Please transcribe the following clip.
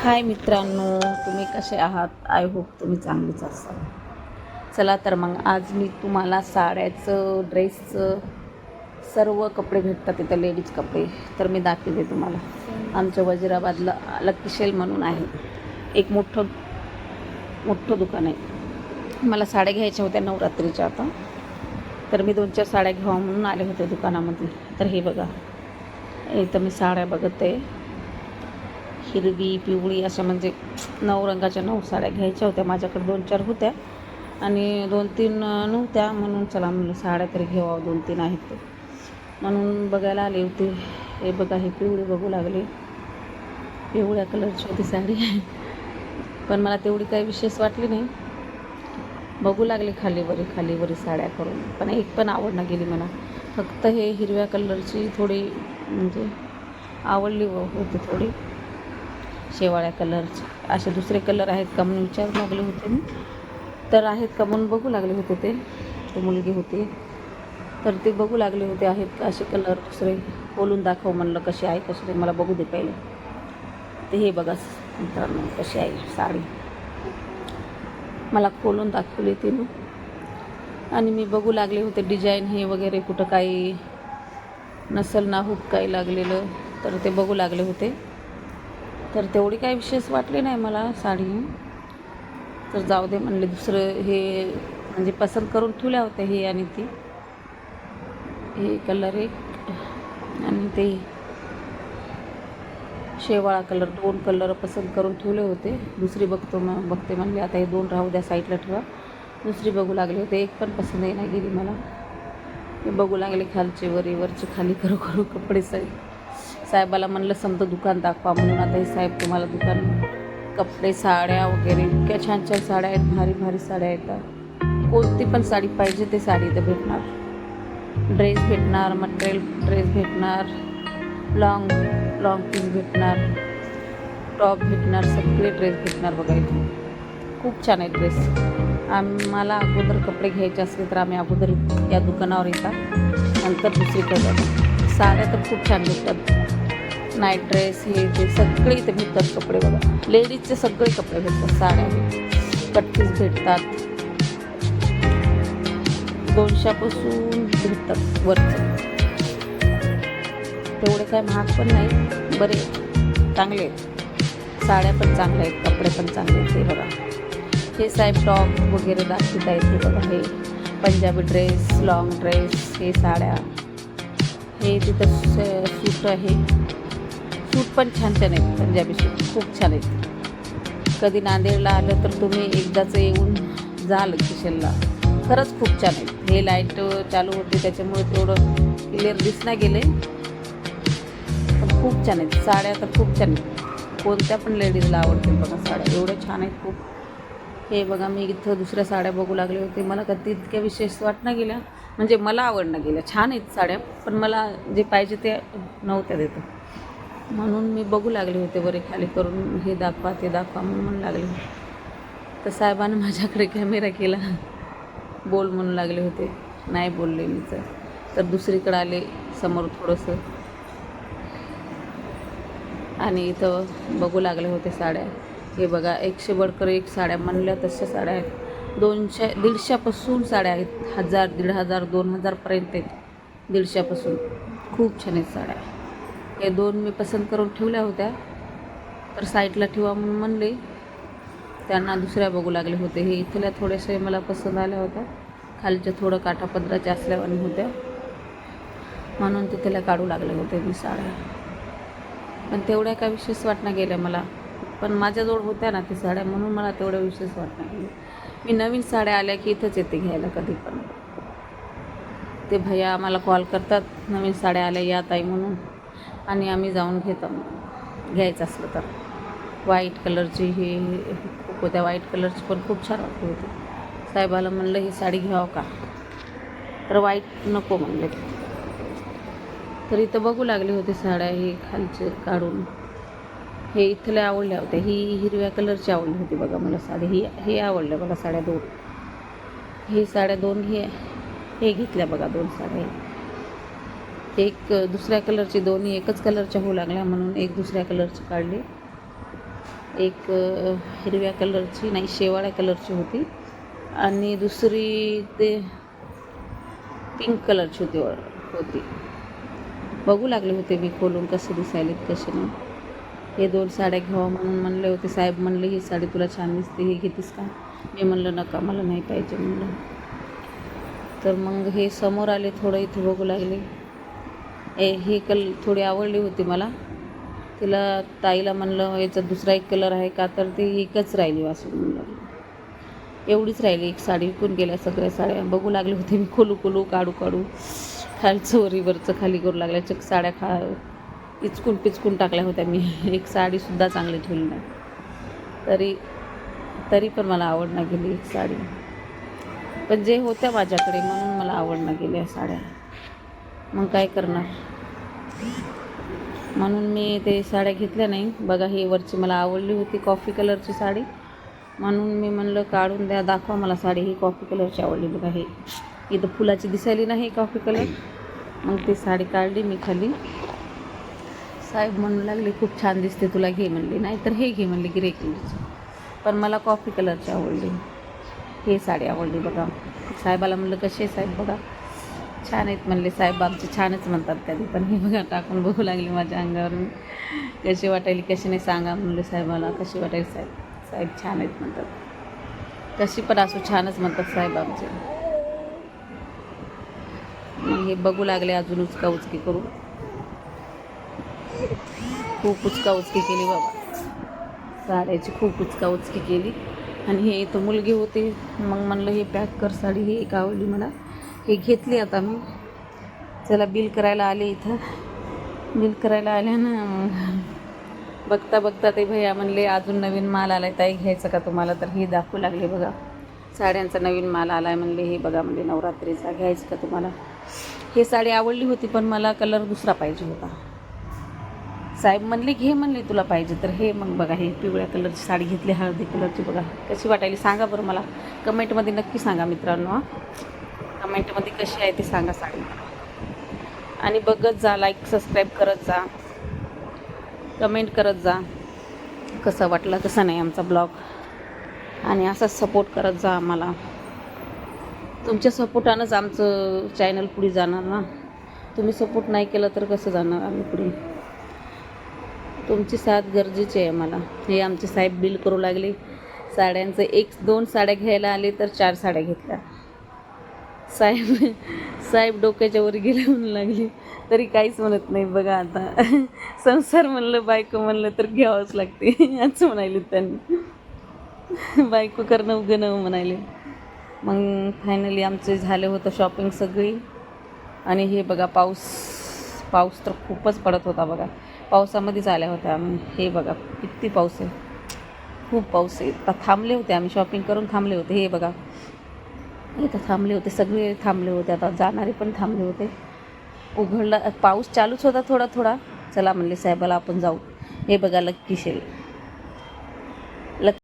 हाय मित्रांनो, तुम्ही कसे आहात? आय होप तुम्ही चांगलीच असाल. चला तर मग आज मी तुम्हाला साड्याचं, ड्रेसचं सर्व कपडे भेटतात तिथं, लेडीज कपडे तर मी दाखवते तुम्हाला. आमच्या वजिराबादला लकी सेल म्हणून आहे, एक मोठं दुकान आहे. मला साड्या घ्यायच्या होत्या नवरात्रीच्या आता, तर मी 2-4 साड्या घ्यावा म्हणून आले होते दुकानामध्ये. तर हे बघा, इथं मी साड्या बघत आहे. हिरवी, पिवळी अशा म्हणजे 9 रंगाच्या 9 साड्या घ्यायच्या होत्या. माझ्याकडे 2-4 होत्या आणि 2-3 नव्हत्या, म्हणून चला म्हणलं साड्या तरी घ्यावा, 2-3 आहेत ते म्हणून बघायला आले होते. हे बघा, हे पिवळी बघू लागले. पिवळ्या कलरची होती साडी, पण मला तेवढी काही विशेष वाटली नाही. बघू लागले खालीवरी साड्या करून, पण एक पण आवडणं गेली मला. फक्त हे हिरव्या कलरची थोडी म्हणजे आवडली होती, थोडी शेवाळ्या कलरचे. असे दुसरे कलर आहेत का म्हणून विचारू लागले होते मी, तर आहेत का म्हणून बघू लागले होते. ते मुलगी होती तर ते बघू लागले होते आहेत का असे कलर दुसरे. बोलून दाखव म्हणलं कशी आहे कशी नाही, मला बघू दे पहिले. ते हे बघा मित्रांनो कशी आहे साडी, मला खोलून दाखवली तिनं आणि मी बघू लागले होते डिझाईन हे वगैरे, कुठं काही नसल ना हुक काही लागलेलं, तर ते बघू लागले होते. तर तेवढी काही विशेष वाटली नाही मला साडी, तर जाऊ दे म्हणले. दुसरं हे म्हणजे पसंत करून ठेवल्या होत्या, हे आणि ती, हे कलर एक आणि ते शेवाळा कलर, 2 कलर पसंत करून ठेवले होते. दुसरी बघते म्हणले, आता हे 2 राहू द्या, साईडला ठेवा. दुसरी बघू लागले होते, एक पण पसंत नाही गेली मला. मी बघू लागले खालचे वरचे खाली करू कपडे. साहेबाला म्हणलं समजा दुकान दाखवा म्हणून. आता हे साहेब तुम्हाला दुकान, कपडे, साड्या वगैरे इतक्या छान छान साड्या आहेत, भारी साड्या येतात. कोणती पण साडी पाहिजे ते साडी इथं भेटणार. ड्रेस भेटणार, मटेरियल ड्रेस भेटणार, लॉंग पीस भेटणार, टॉप भेटणार, सगळे ड्रेस भेटणार. बघा इथे खूप छान आहे ड्रेस. आम्हाला अगोदर कपडे घ्यायचे असले तर आम्ही अगोदर या दुकानावर येतात, नंतर दुसरीकडे जातात. साड्या तर खूप छान भेटतात, नाईट ड्रेस हे ते सगळे इथे भेटतात कपडे. बघा लेडीजचे सगळे कपडे भेटतात, साड्या कटपीस भेटतात, 200पासून भेटतात वरचे. तेवढे काय महाग पण नाही, बरे चांगले आहेत. साड्या पण चांगल्या आहेत, कपडे पण चांगले आहेत. हे बघा, हे साहेब टॉप वगैरे दाखवत आहेत. हे बघा, हे पंजाबी ड्रेस, लॉंग ड्रेस, हे साड्या, हे तिथं सूट आहे. सूट पण छान आहेत, पंजाबी सूट खूप छान आहेत. कधी नांदेडला आलं तर तुम्ही एकदाच येऊन जाल किशनला, खरंच खूप छान आहेत. हे लाईट चालू होते त्याच्यामुळे तेवढं क्लिअर दिसना गेले, पण खूप छान आहेत साड्या. तर खूप छान आहेत, कोणत्या पण लेडीजला आवडतील बघा साड्या, एवढ्या छान आहेत खूप. हे बघा, मी इथं दुसऱ्या साड्या बघू लागले होते. मला कधी इतक्या विशेष वाटणं गेल्या, म्हणजे मला आवडणं गेल्या. छान आहेत साड्या, पण मला जे पाहिजे ते नव्हत्या देतं, म्हणून मी बघू लागले होते वरे खाली करून. हे दाखवा ते दाखवा म्हणून लागले. तर साहेबांनी माझ्याकडे कॅमेरा केला, बोल म्हणून लागले होते, नाही बोलले मी. तर दुसरीकडे आले समोर थोडंसं आणि इथं बघू लागले होते साड्या. हे बघा, 100 बडकर एक साड्या म्हणल्या तशा साड्या आहेत. 150 साड्या आहेत, 1000, 1500, 2000पर्यंत आहेत. 150पासून खूप छान आहेत साड्या. हे 2 मी पसंत करून ठेवल्या होत्या, तर साईडला ठेवा म्हणून म्हणले. त्यांना दुसऱ्या बघू लागले होते. हे इथल्या थोड्याशा मला पसंत आल्या होत्या, खालच्या थोडं काठापदराच्या असल्यावानी होत्या, म्हणून तिथल्या काढू लागले होते मी साड्या. पण तेवढ्या काय विशेष वाटणं गेल्या मला, पण माझ्याजवळ होत्या ना ती साड्या, म्हणून मला तेवढ्या विशेष वाटणं गेलं. मी नवीन साड्या आल्या की इथंच येते घ्यायला कधी पण. ते भैया आम्हाला कॉल करतात, नवीन साड्या आल्या या ताई म्हणून, आणि आम्ही जाऊन घेतो घ्यायचं असलं तर. व्हाईट कलरची ही खूप होत्या, व्हाईट कलरची पण खूप छान वाटली होती. साहेबाला म्हणलं ही साडी घ्यावं का, तर व्हाईट नको म्हणले. तर इथं बघू लागले होते साड्या, हे खालचे काढून. हे इथल्या आवडल्या होत्या. ही हिरव्या कलरची आवडली होती बघा मला साडी. हे आवडल्या बघा साड्या 2. ही साड्या 2 हे घेतल्या बघा, 2 साड्या. एक दुसऱ्या कलरची, दोन्ही एकच कलरच्या होऊ लागल्या म्हणून एक दुसऱ्या कलरची काढली. एक हिरव्या कलरची नाही शेवाळ्या कलरची होती आणि दुसरी ते पिंक कलरची होती. बघू लागले होते मी खोलून कसे दिसायलेत कसे नाही. हे 2 साड्या घ्यावा म्हणून म्हणले होते. साहेब म्हणले ही साडी तुला छान दिसते, ही घेतीस का? मी म्हणलं नका, मला नाही पाहिजे म्हणलं. तर मग हे समोर आले, थोडं इथे बघू लागले. ही थोडी आवडली होती मला. तिला ताईला म्हणलं याचा दुसरा एक कलर आहे का, तर ती एकच राहिली वासून म्हणलं. एवढीच राहिली, एक साडी विकून गेल्या सगळ्या साड्या. बघू लागले होते मी खोलू काढू खालचं वरचं खाली करू लागल्या. साड्या पिचकून टाकल्या होत्या मी. एक साडीसुद्धा चांगली ठेवली नाही. तरी पण मला आवडणं गेली एक साडी. पण जे होत्या माझ्याकडे म्हणून मला आवडणं गेल्या साड्या. मग काय करणार, म्हणून मी ते साड्या घेतल्या नाही. बघा ही वरची मला आवडली होती कॉफी कलरची साडी, म्हणून मी म्हणलं काढून द्या, दाखवा मला साडी. ही कॉफी कलरची आवडली. बघा हे इथं फुलाची दिसायली नाही कॉफी कलर. मग ती साडी काढली मी खाली. साहेब म्हणू लागले खूप छान दिसते, तुला घे म्हणले. नाही तर हे घे म्हणले ग्रे कलरची, पण मला कॉफी कलरची आवडली. हे साडी आवडली. बघा साहेबाला म्हणलं कसे साहेब, बघा छान आहेत म्हणले. साहेब आमचे छानच म्हणतात कधी पण. हे बघा टाकून बघू लागले माझ्या अंगावरून कशी वाटायली, कशी नाही सांगा म्हणले साहेबाला कशी वाटायली. साहेब छान आहेत म्हणतात, कशी पण असो छानच म्हणतात साहेब आमचे. मग हे बघू लागले अजून उचकी करू. खूप उचकी केली बाबा साड्याची, खूप उचकी केली. आणि हे इथं मुलगी होती, मग म्हणलं हे पॅक कर साडी. ही एक आवडली मला, हे घेतली. आता मी चला बिल करायला आले. इथं बिल करायला आल्या ना, बघता ते भैया म्हणले अजून नवीन माल आला आहे ताई, घ्यायचं का तुम्हाला? तर हे दाखवू लागले बघा साड्यांचा नवीन माल आला आहे म्हणले. हे बघा म्हणले नवरात्रीचा, घ्यायचं का तुम्हाला? हे साडी आवडली होती पण मला कलर दुसरा पाहिजे होता. साहेब म्हणले घे म्हणले तुला पाहिजे तर. हे मग बघा हे पिवळ्या कलरची साडी घेतली, हळदी कलरची. बघा कशी वाटायली सांगा बरं मला, कमेंटमध्ये नक्की सांगा मित्रांनो. कमेंटमध्ये कशी आहे ते सांगा साडी. आणि बघत जा, लाईक सबस्क्राईब करत जा, कमेंट करत जा कसं वाटलं कसं नाही आमचा ब्लॉग. आणि असाच सपोर्ट करत जा आम्हाला. तुमच्या सपोर्टानंच आमचं चॅनल पुढे जाणार ना. तुम्ही सपोर्ट नाही केलं तर कसं जाणार आम्ही पुढे. तुमची साथ गरजेची आहे आम्हाला. हे आमचे साहेब बिल करू लागले साड्यांचं. 1-2 साड्या घ्यायला आले तर 4 साड्या घेतल्या. साहेब डोक्याच्या वर गेले म्हणू लागले, तरी काहीच म्हणत नाही. बघा आता संसार म्हणलं, बायको म्हणलं तर घ्यावंच लागते असं म्हणाले त्यांनी. बायको करणं उगं नवं म्हणाले. मग फायनली आमचे झाले होतं शॉपिंग सगळी. आणि हे बघा पाऊस तर खूपच पडत होता बघा. पावसामध्येच आल्या होत्या आम्ही. हे बघा किती पाऊस आहे, खूप पाऊस आहे. आता थांबले होते आम्ही, शॉपिंग करून थांबले होते. हे बघा इथं थांबले होते, सगळे थांबले होते. आता जाणारे पण थांबले होते. उघडला पाऊस चालूच होता थोडा. चला म्हणले साहेबाला आपण जाऊ. हे बघा लक्की शेल.